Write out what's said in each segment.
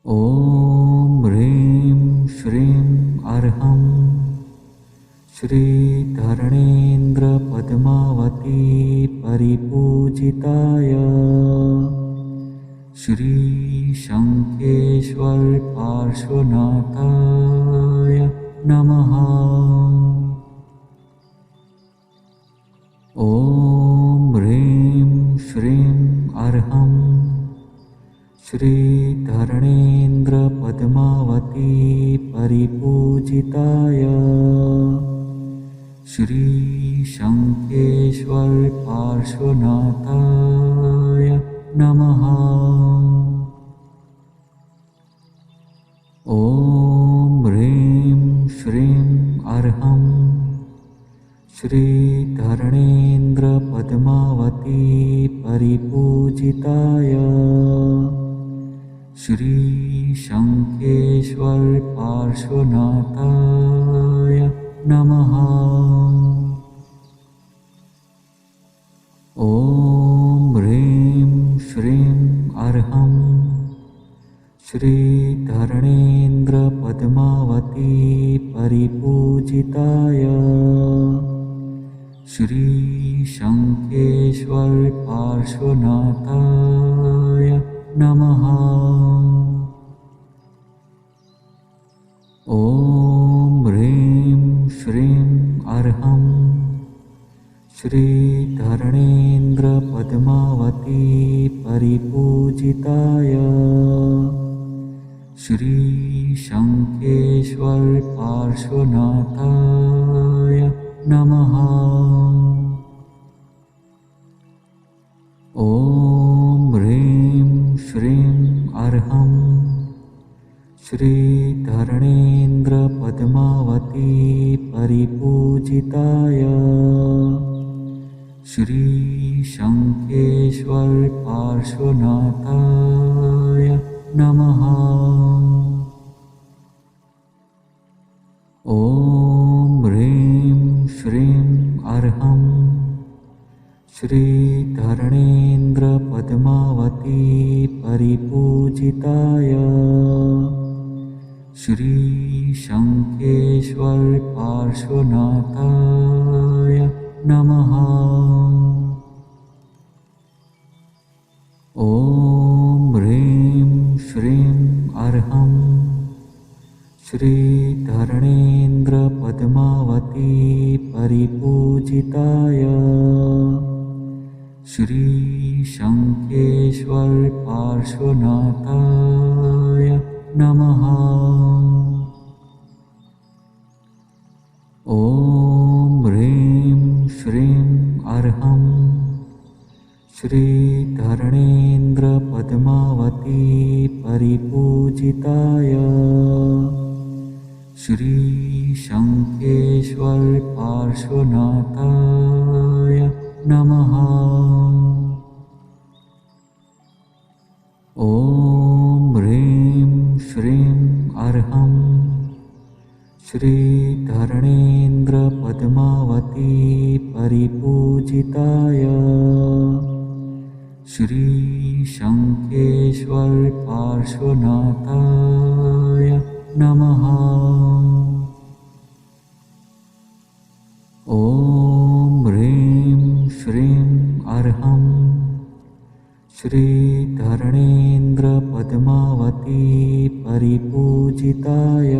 ॐ ह्रीं श्रीं अर्हं श्रीधरणेन्द्रपद्मावती परिपूजिताय श्रीशङ्खेश्वर पार्श्वनाथाय नमः। ॐ ह्रीं श्रीं अर्हं श्रीधरणेन्द्रपद्मावती परिपूजिताय श्रीशङ्खेश्वर पार्श्वनाथाय नमः। ॐ ह्रीं श्रीं अर्हं श्रीधरणेन्द्रपद्मावती परिपूजिताय श्रीशङ्खेश्वर पार्श्वनाथाय नमः। ॐ ह्रीं श्रीं अर्हं श्रीधरणेन्द्रपद्मावती परिपूजिताय श्रीशङ्खेश्वर पार्श्वनाथाय नमः। ॐ ह्रीं श्रीं अर्हं श्रीधरणेन्द्रपद्मावती परिपूजिताय श्रीशङ्खेश्वर पार्श्वनाथाय नमः। ॐ ह्रीं श्रीं अर्हं श्रीधरणेन्द्रपद्मावती परिपूजिताय श्रीशङ्खेश्वर पार्श्वनाथाय नमः। ॐ ह्रीं श्रीं अर्हं श्रीधरणेन्द्रपद्मावती परिपूजिताय श्रीशङ्खेश्वर पार्श्वनाथाय नमः। ॐ ह्रीं श्रीं अर्हं श्रीधरणेन्द्रपद्मावती परिपूजिताय श्रीशङ्खेश्वर पार्श्वनाथाय नमः। ॐ ह्रीं श्रीं अर्हं श्रीधरणेन्द्रपद्मावती परिपूजिताय श्रीशङ्खेश्वर पार्श्वनाथाय नमः। ॐ ह्रीं श्रीं अर्हं श्रीधरणेन्द्रपद्मावती परिपूजिताय श्रीशङ्खेश्वर पार्श्वनाथाय नमः। ॐ ह्रीं श्रीं अर्हं श्रीधरणेन्द्रपद्मावती परिपूजिताय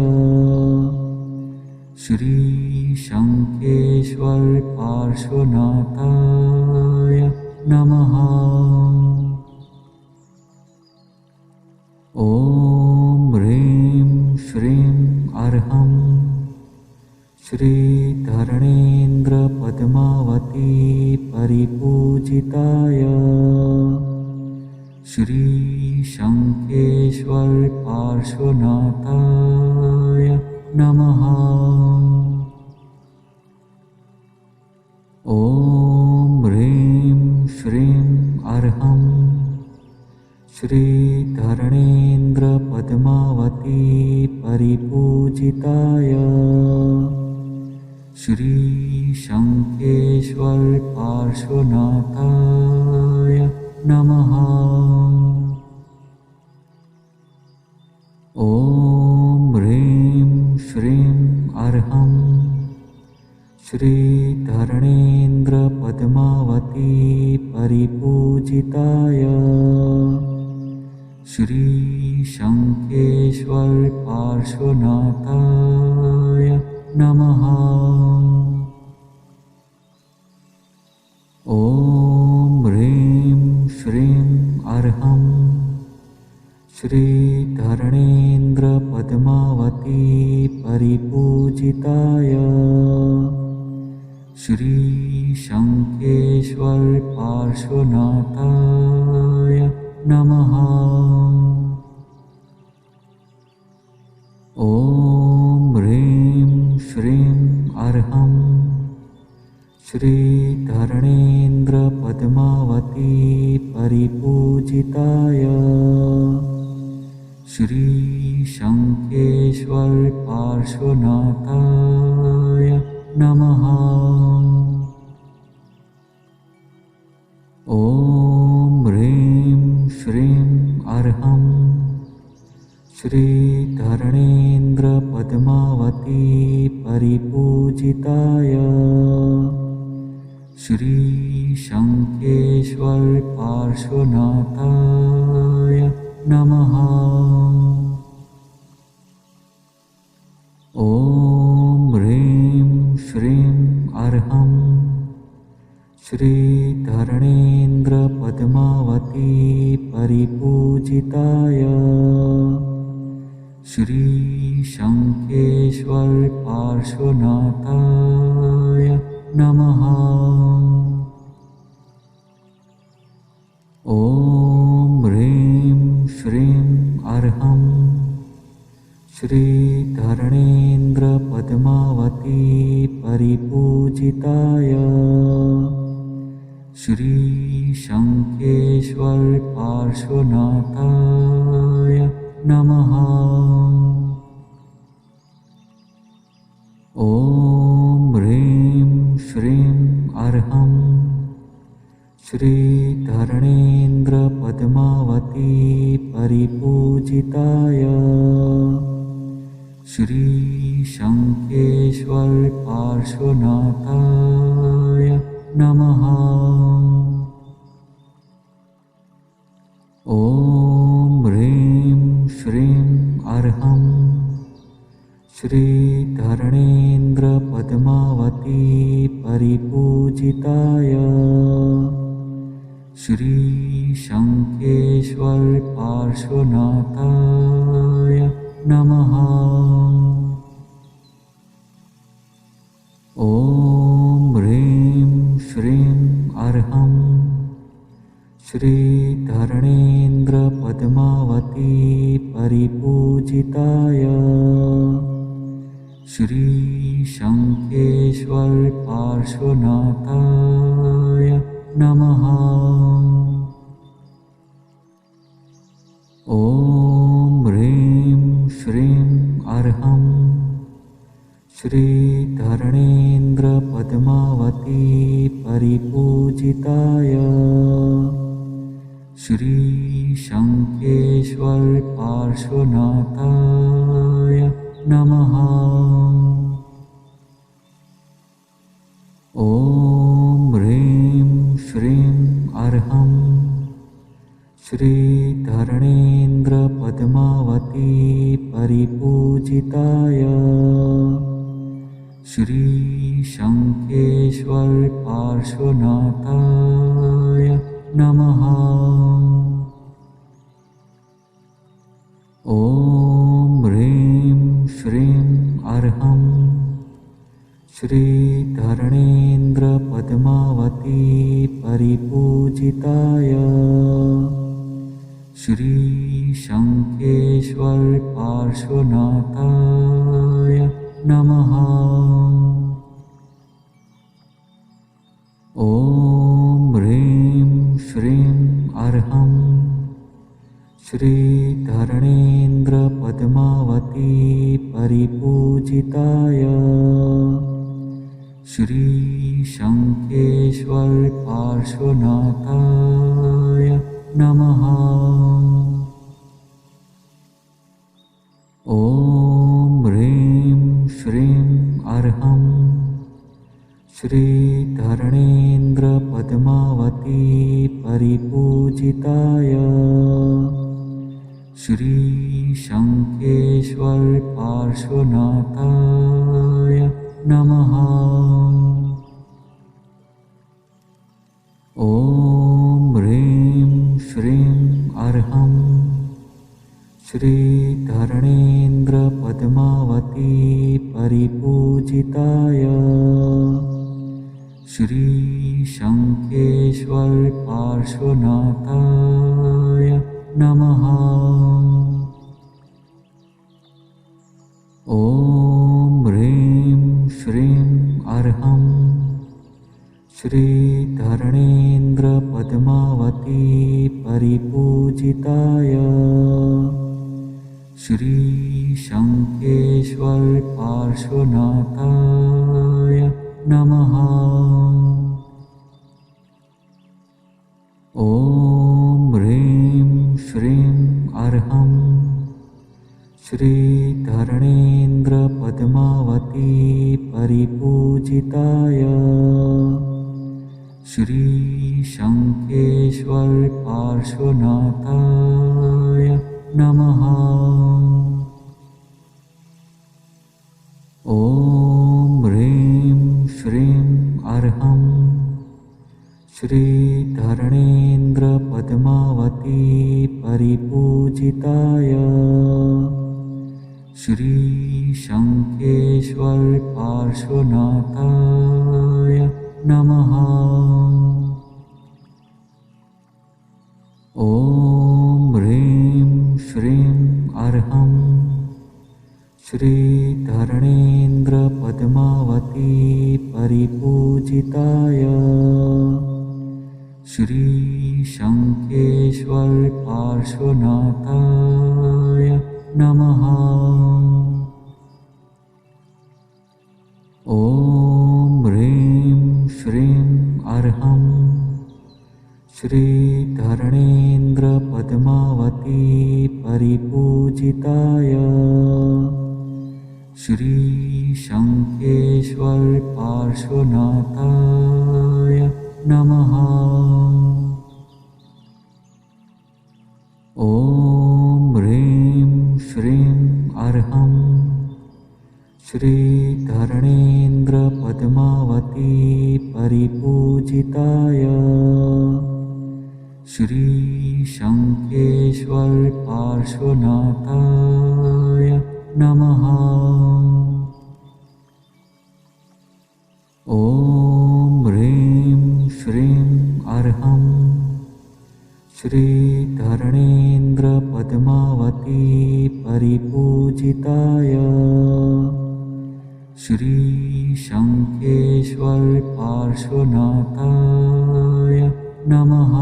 श्रीशङ्खेश्वर पार्श्वनाथाय नमः। ॐ ह्रीं श्रीं अर्हं श्रीधरणेन्द्रपद्मावती परिपूजिताय श्रीशङ्खेश्वर पार्श्वनाथाय नमः। ॐ ह्रीं श्रीं अर्हं श्रीधरणेन्द्रपद्मावती परिपूजिताय श्रीशङ्खेश्वर पार्श्वनाथाय नमः। श्रीं अर्हं श्रीधरणेन्द्रपद्मावती परिपूजिताय श्रीशङ्खेश्वर पार्श्वनाथाय नमः। ॐ ह्रीं श्रीं अर्हं श्रीधरणेन्द्रपद्मावती परिपूजिताय श्रीशङ्खेश्वर पार्श्वनाथाय नमः। ॐ ह्रीं श्रीं अर्हं श्रीधरणेन्द्रपद्मावती परिपूजिताय श्रीशङ्खेश्वर पार्श्वनाथाय नमः। ॐ ह्रीं श्रीं अर्हं श्रीधरणेन्द्रपद्मावती परिपूजिताय श्रीशङ्खेश्वर पार्श्वनाथाय नमः। ॐ ह्रीं श्रीं अर्हं श्रीधरणेन्द्रपद्मावती परिपूजिताय श्रीशङ्खेश्वर पार्श्वनाथाय नमः। ॐ ह्रीं श्रीं अर्हं श्रीधरणेन्द्रपद्मावती परिपूजिताय श्रीशङ्खेश्वर पार्श्वनाथाय नमः। ॐ ह्रीं श्रीं अर्हं श्रीधरणेन्द्रपद्मावती परिपूजिताय श्रीशङ्खेश्वर पार्श्वनाथाय नमः। ॐ ह्रीं श्रीं अर्हं श्रीधरणेन्द्रपद्मावती परिपूजिताय श्रीशङ्खेश्वर पार्श्वनाथाय नमः। ॐ ह्रीं श्रीं अर्हं श्रीधरणेन्द्रपद्मावती परिपूजिताय श्रीशङ्खेश्वर पार्श्वनाथाय नमः। ॐ ह्रीं श्रीं अर्हं श्रीधरणेन्द्रपद्मावती परिपूजिताय श्रीशङ्खेश्वर पार्श्वनाथाय नमः। ॐ ह्रीं श्रीं अर्हं श्रीधरणेन्द्रपद्मावती परिपूजिताय श्रीशङ्खेश्वर पार्श्वनाथाय नमः। ॐ ह्रीं श्रीं अर्हं श्रीधरणेन्द्रपद्मावती परिपूजिताय श्रीशङ्खेश्वर पार्श्वनाथाय नमः। ॐ ह्रीं श्रीं अर्हं श्रीधरणेन्द्रपद्मावती परिपूजिताय श्रीशङ्खेश्वर पार्श्वनाथाय नमः। ॐ ह्रीं श्रीं अर्हं श्रीधरणेन्द्रपद्मावती परिपूजिताय श्रीशङ्खेश्वर पार्श्वनाथाय नमः। ॐ ह्रीं श्रीं अर्हं श्रीधरणेन्द्रपद्मावती परिपूजिताय श्रीशङ्खेश्वर पार्श्वनाथाय नमः। ॐ ह्रीं श्रीं अर्हं श्रीधरणेन्द्रपद्मावती परिपूजिताय श्रीशङ्खेश्वर पार्श्वनाथाय नमः। ॐ ह्रीं श्रीं अर्हं श्रीधरणेन्द्रपद्मावती परिपूजिताय श्रीशङ्खेश्वर पार्श्वनाथाय नमः। ॐ ह्रीं श्रीं अर्हं श्रीधरणेन्द्रपद्मावती परिपूजिताय श्रीशङ्खेश्वर पार्श्वनाथाय नमः। ॐ ह्रीं श्रीं अर्हं श्रीधरणेन्द्रपद्मावती परिपूजिताय श्रीशङ्खेश्वर पार्श्वनाथाय नमः। ॐ ह्रीं श्रीं अर्हं श्रीधरणेन्द्रपद्मावती परिपूजिताय श्रीशङ्खेश्वर पार्श्वनाथाय नमः। ॐ ह्रीं श्रीं अर्हं श्रीधरणेन्द्रपद्मावती परिपूजिताय श्रीशङ्खेश्वर पार्श्वनाथाय नमः। ॐ ह्रीं श्रीं अर्हं श्रीधरणेन्द्रपद्मावती परिपूजिताय श्रीशङ्खेश्वर पार्श्वनाथाय नमः।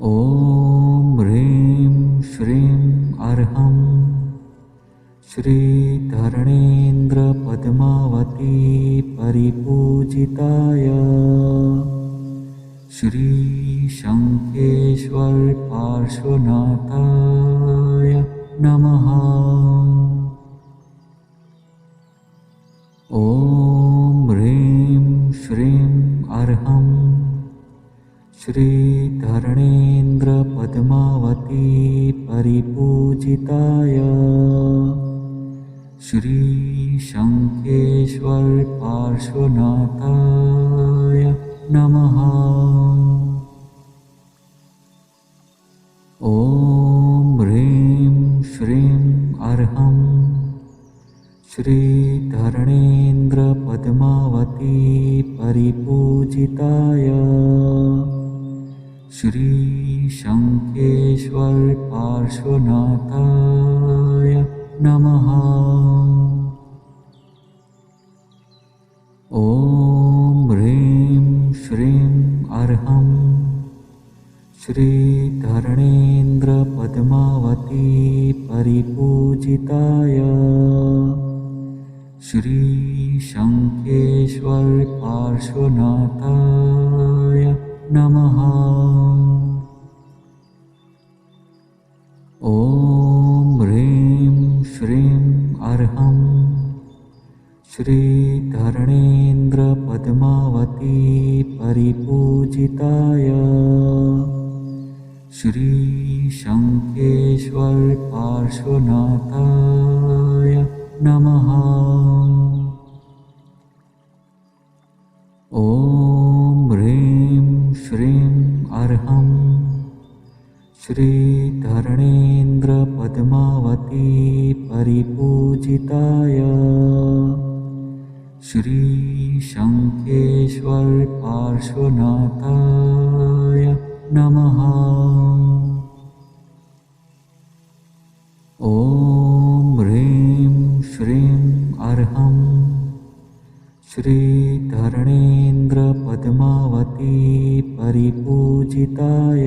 ॐ ह्रीं श्रीं अर्हं श्रीधरणेन्द्रपद्मावती परिपूजिताय श्रीशङ्खेश्वर पार्श्वनाथाय नमः। ॐ ह्रीं श्रीं अर्हं श्रीधरणेन्द्रपद्मावती परिपूजिताय श्रीशङ्खेश्वर पार्श्वनाथाय नमः। ॐ ह्रीं श्रीं अर्हं श्रीधरणेन्द्रपद्मावती परिपूजिताय श्रीशङ्खेश्वर पार्श्वनाथाय नमः। ॐ ह्रीं श्रीं अर्हं श्रीधरणेन्द्रपद्मावती परिपूजिताय श्रीशङ्खेश्वर पार्श्वनाथाय नमः। ॐ ह्रीं अर्हं श्रीधरणेन्द्रपद्मावती परिपूजिताय श्रीशङ्खेश्वर पार्श्वनाथाय नमः। ॐ ह्रीं श्रीं अर्हं श्रीधरणेन्द्रपद्मावती परिपूजिताय श्रीशङ्खेश्वर पार्श्वनाथाय नमः। ॐ ह्रीं श्रीं अर्हं श्रीधरणेन्द्रपद्मावती परिपूजिताय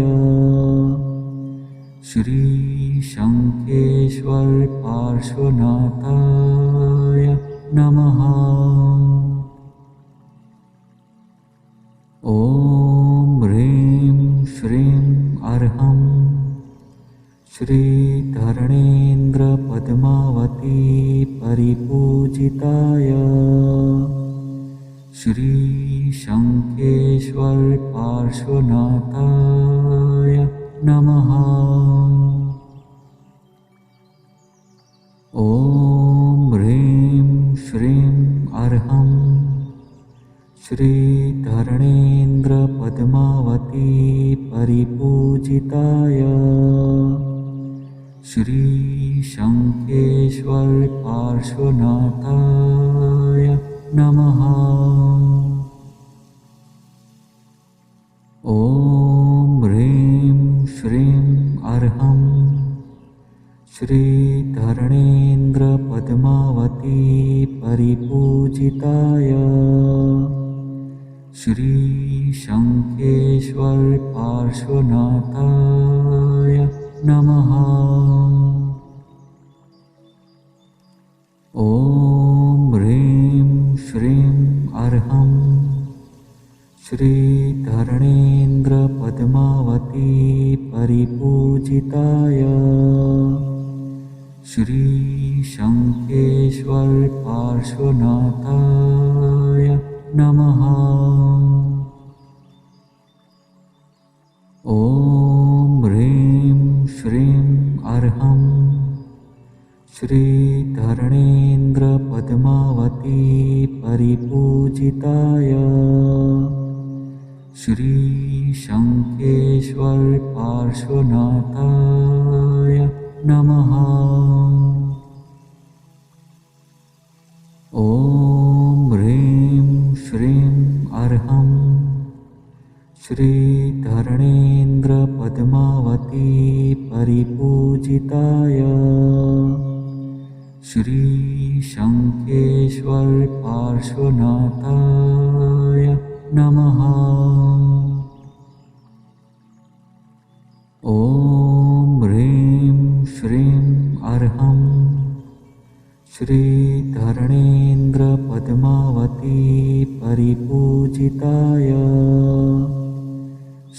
श्रीशङ्खेश्वर पार्श्वनाथाय नमः। ॐ ह्रीं श्रीं अर्हं श्रीधरणेन्द्रपद्मावती परिपूजिताय श्रीशङ्खेश्वर पार्श्वनाथाय नमः। ॐ ह्रीं श्रीं अर्हं श्रीधरणेन्द्रपद्मावती परिपूजिताय श्रीशङ्खेश्वर पार्श्वनाथाय नमः। ॐ ह्रीं श्रीं अर्हं श्रीधरणेन्द्रपद्मावती परिपूजिताय श्रीशङ्खेश्वर पार्श्वनाथाय नमः। ॐ ह्रीं श्रीं अर्हं श्रीधरणेन्द्रपद्मावती परिपूजिताय श्रीशङ्खेश्वर पार्श्वनाथाय नमः। ॐ ह्रीं श्रीं अर्हं श्रीधरणेन्द्रपद्मावती परिपूजिताय श्रीशङ्खेश्वर पार्श्वनाथाय नमः। ॐ ह्रीं श्रीं अर्हं श्रीधरणेन्द्रपद्मावती परिपूजिताय श्रीशङ्खेश्वर पार्श्वनाथाय नमः। ॐ ह्रीं श्रीं अर्हं श्रीधरणेन्द्रपद्मावती परिपूजिताय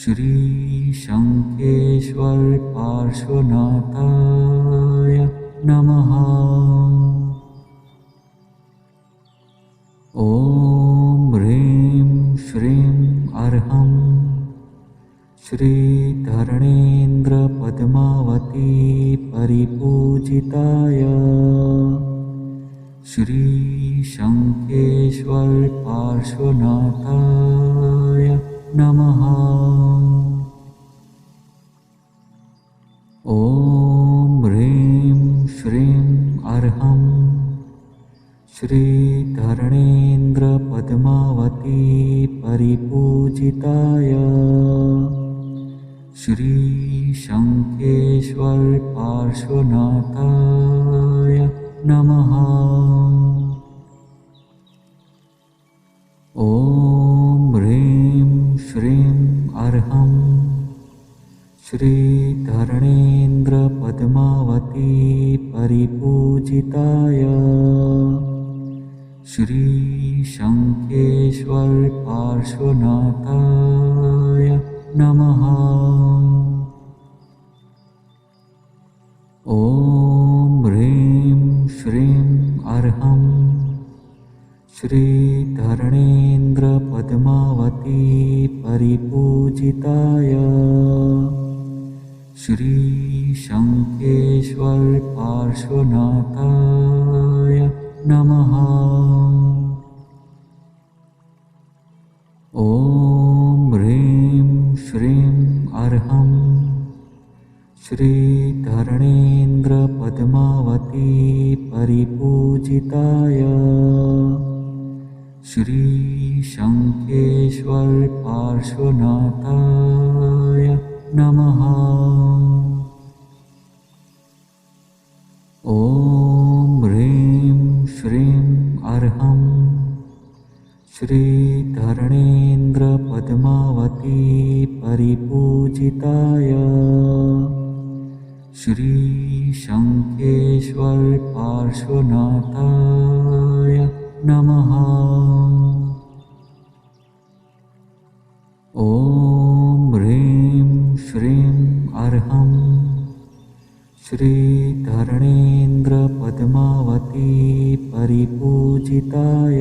श्रीशङ्खेश्वर पार्श्वनाथाय नमः। ॐ ह्रीं श्रीं अर्हं श्रीधरणेन्द्रपद्मावती परिपूजिताय श्रीशङ्खेश्वर पार्श्वनाथाय नमः। ॐ ह्रीं श्रीं अर्हं श्रीधरणेन्द्रपद्मावती परिपूजिताय श्रीशङ्खेश्वर पार्श्वनाथाय नमः। ॐ ह्रीं श्रीं अर्हं श्रीधरणेन्द्रपद्मावती परिपूजिताय श्रीशङ्खेश्वर पार्श्वनाथाय नमः। ॐ ह्रीं श्रीं अर्हं श्रीधरणेन्द्रपद्मावती परिपूजिताय श्रीशङ्खेश्वर पार्श्वनाथाय नमः। ॐ ह्रीं श्रीं अर्हं श्रीधरणेन्द्रपद्मावती परिपूजिताय श्रीशङ्खेश्वर पार्श्वनाथाय नमः। ॐ ह्रीं श्रीं अर्हं श्रीधरणेन्द्रपद्मावती परिपूजिताय श्रीशङ्खेश्वर पार्श्वनाथाय नमः। ॐ ह्रीं श्रीं अर्हं श्रीधरणेन्द्रपद्मावती परिपूजिताय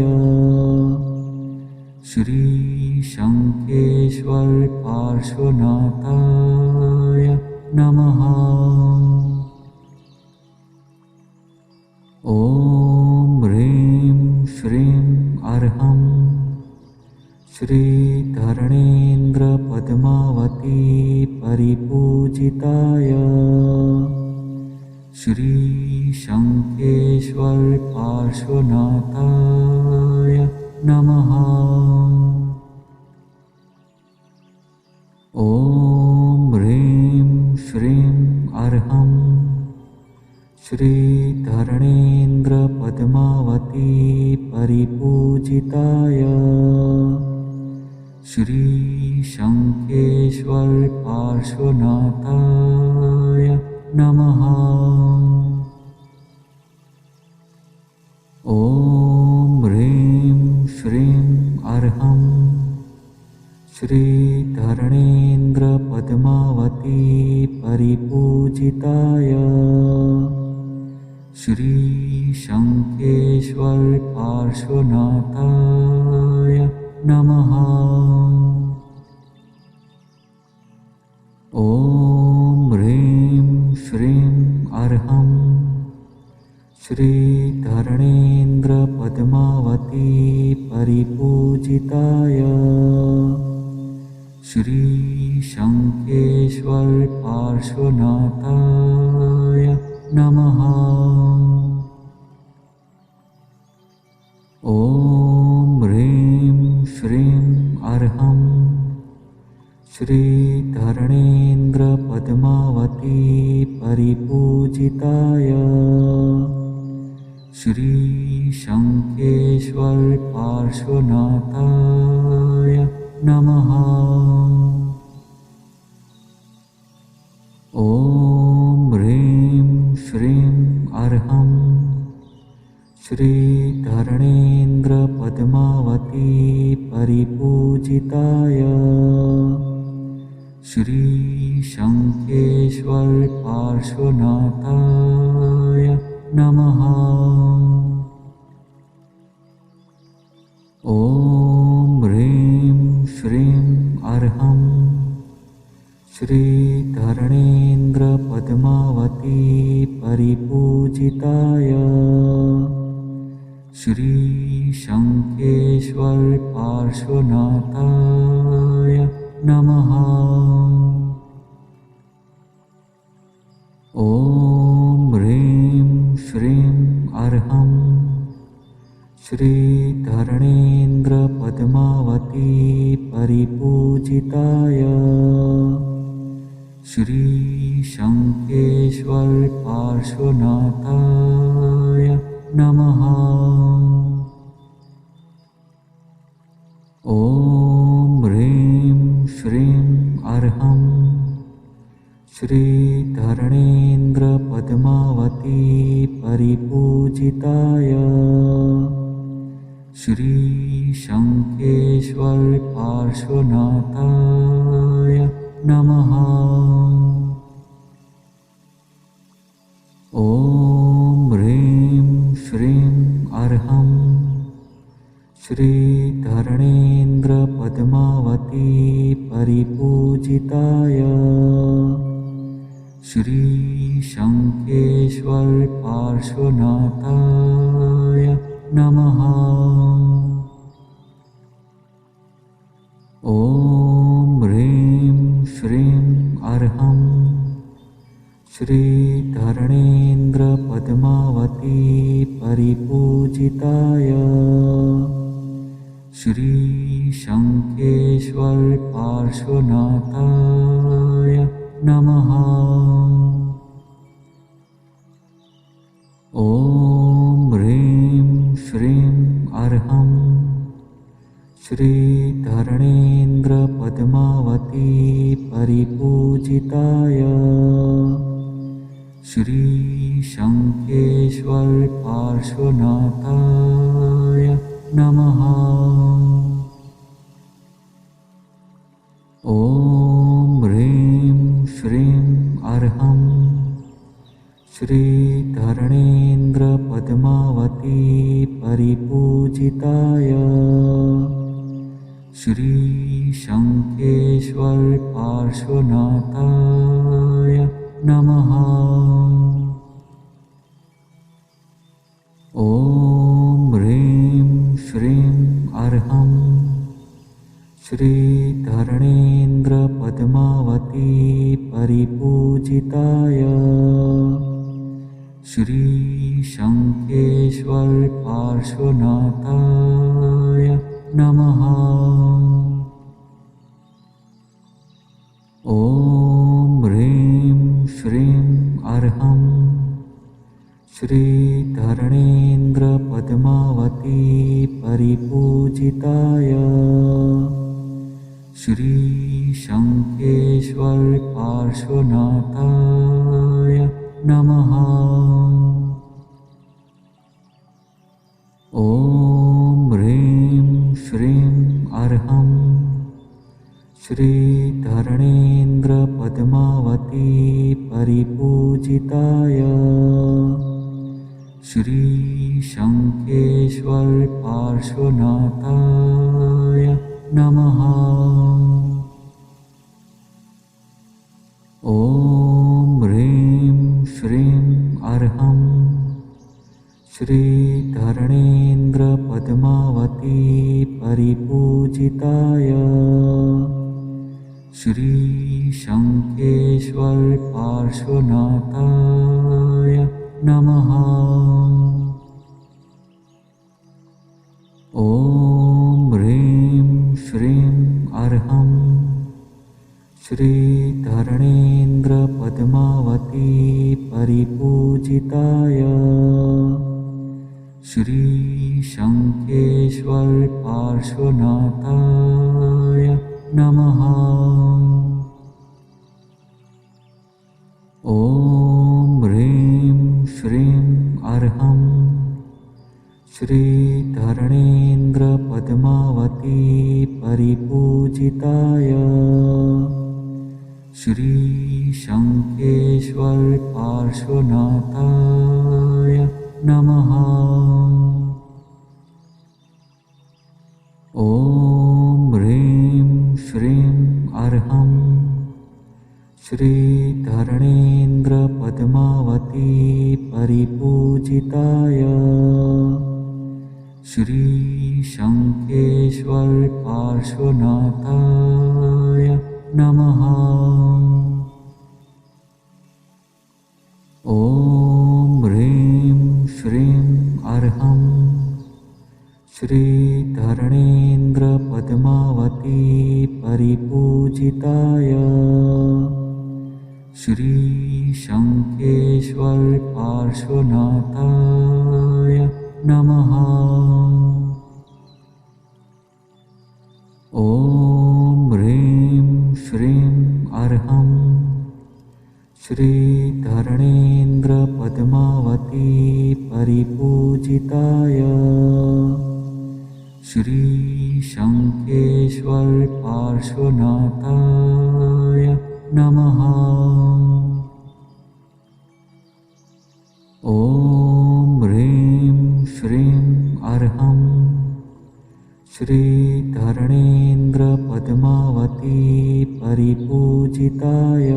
श्रीशङ्खेश्वर पार्श्वनाथाय नमः। ॐ ह्रीं श्रीं अर्हं श्रीधरणेन्द्रपद्मावती परिपूजिताय श्रीशङ्खेश्वर पार्श्वनाथाय नमः। ॐ ह्रीं श्रीं अर्हं श्रीधरणेन्द्रपद्मावती परिपूजिताय श्रीशङ्खेश्वर पार्श्वनाथाय नमः। ॐ ह्रीं श्रीं अर्हं श्रीधरणेन्द्रपद्मावती परिपूजिताय श्रीशङ्खेश्वर पार्श्वनाथाय नमः। ॐ ह्रीं श्रीं अर्हं श्रीधरणेन्द्रपद्मावती परिपूजिताय श्रीशङ्खेश्वर पार्श्वनाथाय नमः। ॐ ह्रीं श्रीं अर्हं श्रीधरणेन्द्रपद्मावती परिपूजिताय श्रीशङ्खेश्वर पार्श्वनाथाय नमः। ॐ ह्रीं श्रीं अर्हं श्रीधरणेन्द्रपद्मावती परिपूजिताय श्रीशङ्खेश्वर पार्श्वनाथाय नमः। ॐ ह्रीं श्रीं अर्हं श्रीधरणेन्द्रपद्मावती परिपूजिताय श्रीशङ्खेश्वर पार्श्वनाथाय नमः। ॐ ह्रीं श्रीं अर्हं श्रीधरणेन्द्रपद्मावती परिपूजिताय श्रीशङ्खेश्वर पार्श्वनाथाय नमः। ॐ ह्रीं श्रीं अर्हं श्रीधरणेन्द्रपद्मावती परिपूजिताय श्रीशङ्खेश्वर पार्श्वनाथाय नमः। ॐ ह्रीं श्रीं श्रीधर्णेन्द्र पद्मावती परिपूजिताय श्री शंखेश्वर पार्श्वनाथाय नमः। ॐ ह्रीं श्रीं अर्हं श्रीधर्णेन्द्र पद्मावती परिपूजिताय श्री शंखेश्वर पार्श्वनाथाय नमः। ॐ ह्रीं श्रीं अर्हं श्रीधर्णेन्द्र पद्मावती परिपूजिताय श्री शंखेश्वर पार्श्वनाथाय नमः। ॐ ह्रीं श्रीं अर्हं श्रीधर्णेन्द्र पद्मावती परिपूजिताय श्री शंखेश्वर पार्श्वनाथाय नमः। ॐ ह्रीं श्रीं अर्हं श्रीधर्णेन्द्र पद्मावती परिपूजिताय श्री शंखेश्वर पार्श्वनाथाय नमः। ॐ ह्रीं श्रीं अर्हं श्रीधर्णेन्द्र पद्मावती परिपूजिताय श्री शंखेश्वर पार्श्वनाथाय नमः। ॐ ह्रीं श्रीं अर्हं श्रीधर्णेन्द्र पद्मावती परिपूजिताय श्री शंखेश्वर पार्श्वनाथाय नमः। ॐ ह्रीं श्रीं अर्हं श्रीधर्णेन्द्र पद्मावती परिपूजिताय श्री शंखेश्वर पार्श्वनाथाय नमः। ॐ ह्रीं श्रीं अर्हं श्रीधर्णेन्द्र पद्मावती परिपूजिताय श्री शंखेश्वर पार्श्वनाथाय नमः। ॐ ह्रीं श्रीं अर्हं श्रीधर्णेन्द्र पद्मावती परिपूजिताय श्री शंखेश्वर पार्श्वनाथाय नमः। ॐ ह्रीं श्रीं अर्हं श्रीधर्णेन्द्र पद्मावती परिपूजिताय श्री शंखेश्वर पार्श्वनाथाय नमः। ॐ ह्रीं श्रीं अर्हं श्रीधर्णेन्द्र पद्मावती परिपूजिताय श्री शंखेश्वर पार्श्वनाथाय नमः। ॐ ह्रीं श्रीं अर्हं श्रीधर्णेन्द्र पद्मावती परिपूजिताय श्री शंखेश्वर पार्श्वनाथाय नमः। ॐ ह्रीं श्रीं अर्हं श्रीधरणेन्द्रपद्मावती परिपूजिताय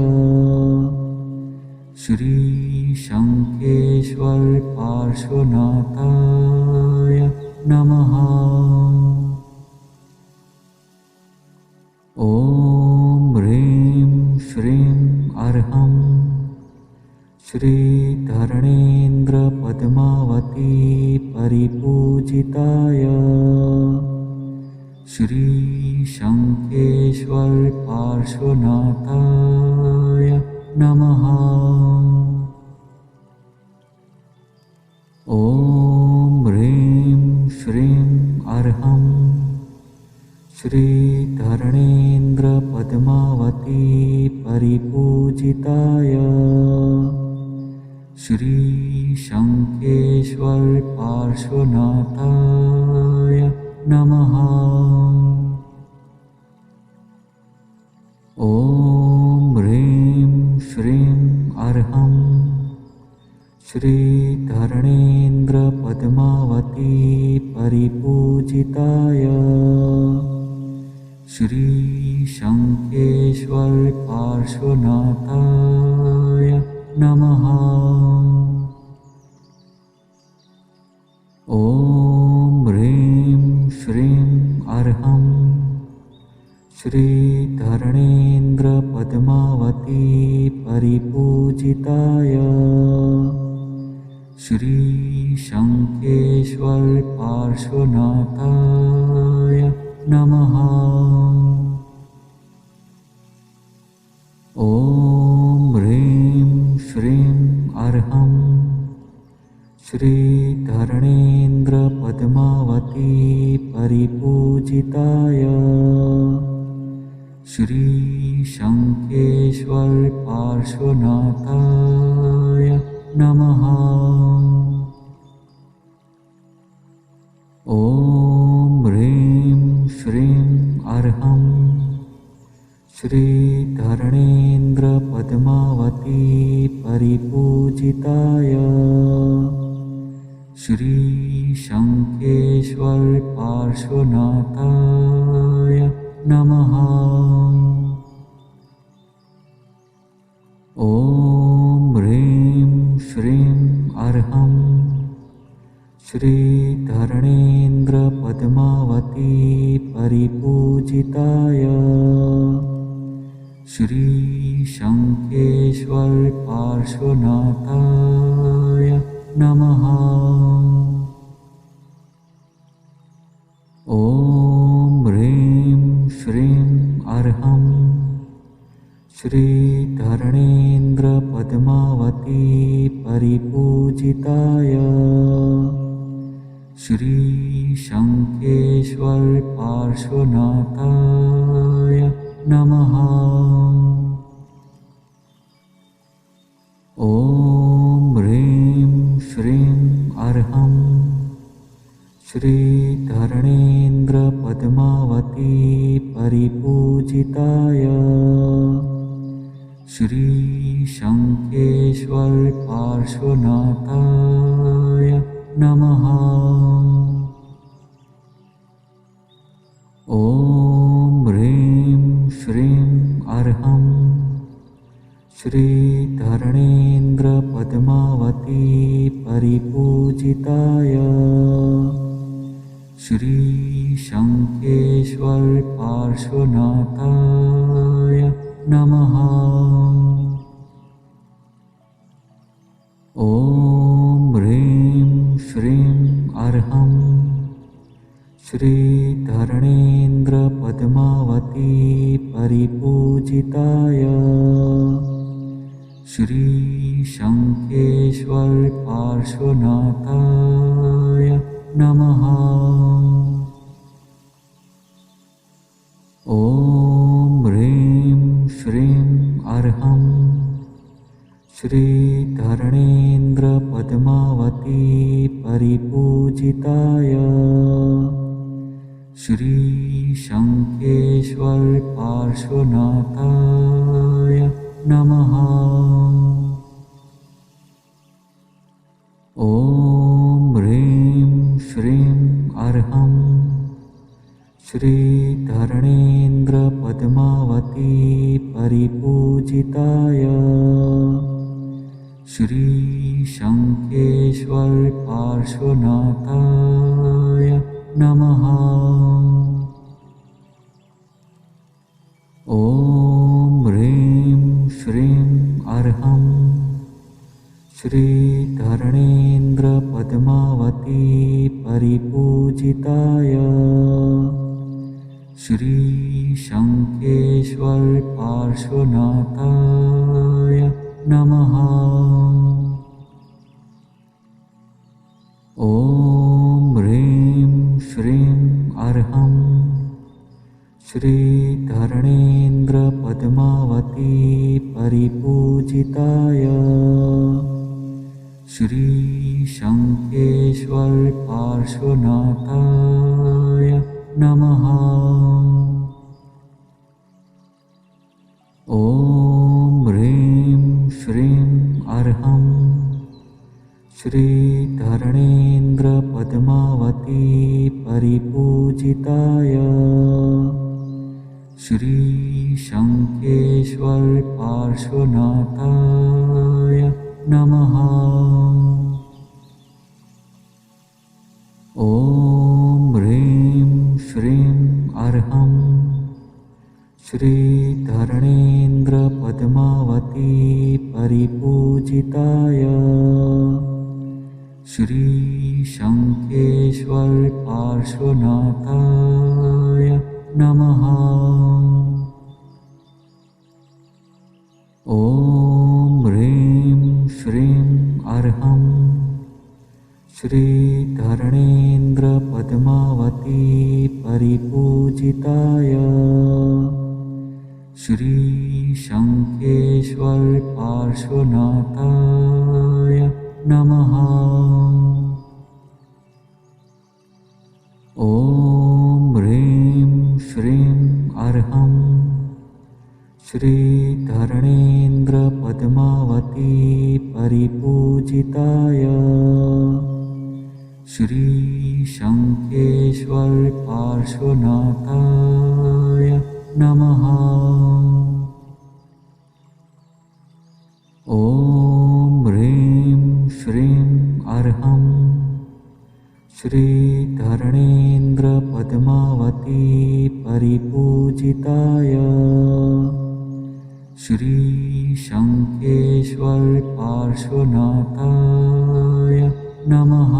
श्रीशङ्खेश्वर पार्श्वनाथाय नमः। ॐ ह्रीं श्रीं अर्हं श्रीधरणेन्द्रपद्मावती परिपूजिताय श्रीशङ्खेश्वर पार्श्वनाथाय नमः। ॐ ह्रीं श्रीं अर्हं श्रीधरणेन्द्रपद्मावती परिपूजिताय श्रीशङ्खेश्वर पार्श्वनाथाय नमः। ॐ ह्रीं श्रीं अर्हं श्रीधरणेन्द्रपद्मावती परिपूजिताय श्रीशङ्खेश्वर पार्श्वनाथाय नमः। ॐ ह्रीं श्रीं अर्हं श्रीधरणेन्द्रपद्मावती परिपूजिताय श्रीशङ्खेश्वर पार्श्वनाथाय नमः। ॐ ह्रीं श्रीं अर्हं श्रीधरणेन्द्रपद्मावती परिपूजिताय श्रीशङ्खेश्वर पार्श्वनाथाय नमः। ॐ ह्रीं श्रीं अर्हं श्रीधरणेन्द्रपद्मावती परिपूजिताय श्रीशङ्खेश्वर पार्श्वनाथाय नमः। ॐ ह्रीं श्रीं अर्हं श्रीधरणेन्द्रपद्मावती परिपूजिताय श्रीशङ्खेश्वर पार्श्वनाथाय नमः। ॐ ह्रीं श्रीं अर्हं श्रीधरणेन्द्रपद्मावती परिपूजिताय श्रीशङ्खेश्वर पार्श्वनाथाय नमः। ॐ ह्रीं श्रीं अर्हं श्रीधरणेन्द्रपद्मावती परिपूजिताय श्रीशङ्खेश्वर पार्श्वनाथाय नमः। ॐ ह्रीं श्रीं अर्हं श्रीधरणेन्द्रपद्मावती परिपूजिताय श्रीशङ्खेश्वर पार्श्वनाथाय नमः। ॐ ह्रीं श्रीं अर्हं श्रीधरणेन्द्रपद्मावती परिपूजिताय श्रीशङ्खेश्वर पार्श्वनाथाय नमः। ॐ ह्रीं श्रीं अर्हं श्रीधरणेन्द्रपद्मावती परिपूजिताय श्रीशङ्खेश्वर पार्श्वनाथाय नमः। ॐ ह्रीं श्रीं अर्हं श्रीधर्णेन्द्र पद्मावती परिपूजिताय श्री शंखेश्वर पार्श्वनाथाय नमः। ॐ ह्रीं श्रीं अर्हं श्रीधर्णेन्द्र पद्मावती परिपूजिताय श्री शंखेश्वर पार्श्वनाथाय नमः। ॐ ह्रीं श्रीं अर्हं श्रीधर्णेन्द्र पद्मावती परिपूजिताय श्री शंखेश्वर पार्श्वनाथाय नमः। ॐ ह्रीं श्रीं अर्हं श्रीधर्णेन्द्र पद्मावती परिपूजिताय श्री शंखेश्वर पार्श्वनाथाय नमः। ॐ ह्रीं श्रीं अर्हं श्रीधर्णेन्द्र पद्मावती परिपूजिताय श्री शंखेश्वर पार्श्वनाथाय नमः। ॐ ह्रीं श्रीं अर्हं श्रीधर्णेन्द्र पद्मावती परिपूजिताय श्री शंखेश्वर पार्श्वनाथाय नमः। ॐ ह्रीं श्रीं अर्हं श्रीधर्णेन्द्र पद्मावती परिपूजिताय श्री शंखेश्वर पार्श्वनाथाय नमः। ॐ ह्रीं श्रीं अर्हं श्रीधर्णेन्द्र पद्मावती परिपूजिताय श्री शंखेश्वर पार्श्वनाथाय नमः।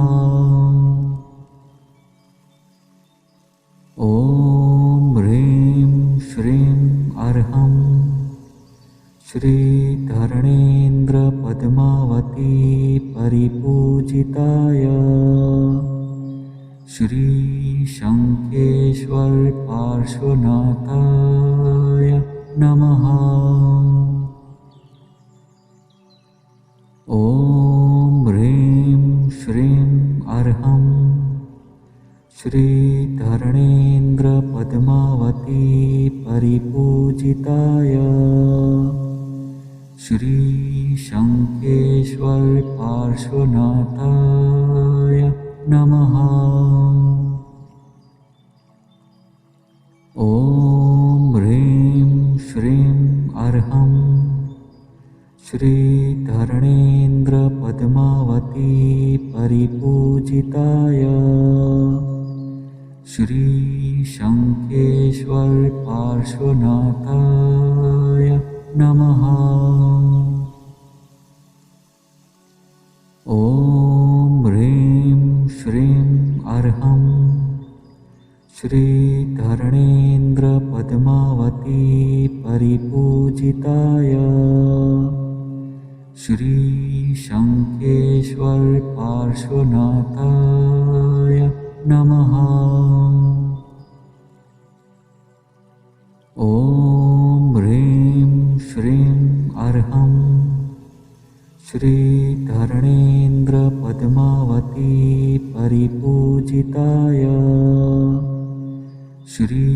ॐ ह्रीं श्रीं अर्हं श्रीधर्णेन्द्र पद्मावती परिपूजिताय श्री शंखेश्वर पार्श्वनाथाय नमः। ॐ ह्रीं श्रीं अर्हं श्रीधर्णेन्द्र पद्मावती परिपूजिताय श्री शंखेश्वर पार्श्वनाथाय नमः। ॐ ह्रीं श्रीं अर्हं श्रीधर्णेन्द्र पद्मावती परिपूजिताय श्री शंखेश्वर पार्श्वनाथाय नमः। ॐ ह्रीं श्रीं अर्हं श्रीधर्णेन्द्र पद्मावती परिपूजिताय श्री शंखेश्वर पार्श्वनाथाय नमः। ॐ ह्रीं श्रीं अर्हं श्रीधर्णेन्द्र पद्मावती परिपूजिताय श्री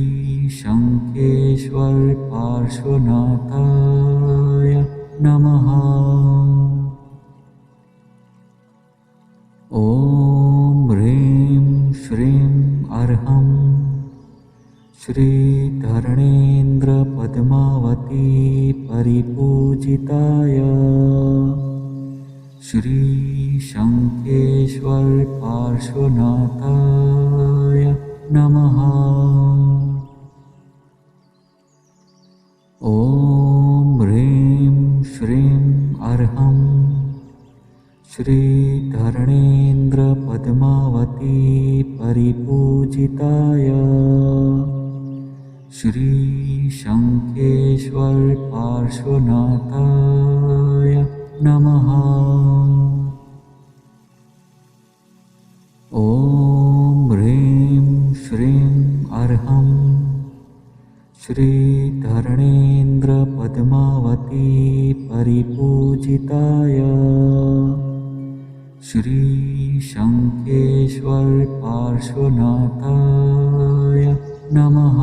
शंखेश्वर पार्श्वनाथाय नमः। ॐ ह्रीं श्रीं अर्हं श्रीधरणेन्द्रपद्मावती परिपूजिताय श्रीशङ्खेश्वर पार्श्वनाथाय नमः। ॐ ह्रीं श्रीं अर्हं श्रीधरणेन्द्रपद्मावती परिपूजिताय श्रीशङ्खेश्वर पार्श्वनाथाय नमः। ॐ ह्रीं श्रीं अर्हं श्रीधरणेन्द्रपद्मावती परिपूजिताय श्रीशङ्खेश्वर पार्श्वनाथाय नमः।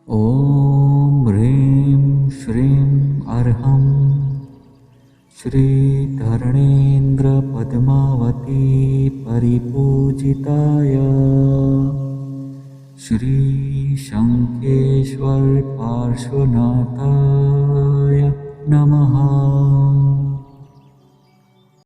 ॐ ह्रीं श्रीं अर्हं श्रीधरणेन्द्रपद्मावती परिपूजिताय श्रीशङ्खेश्वर पार्श्वनाथाय नमः।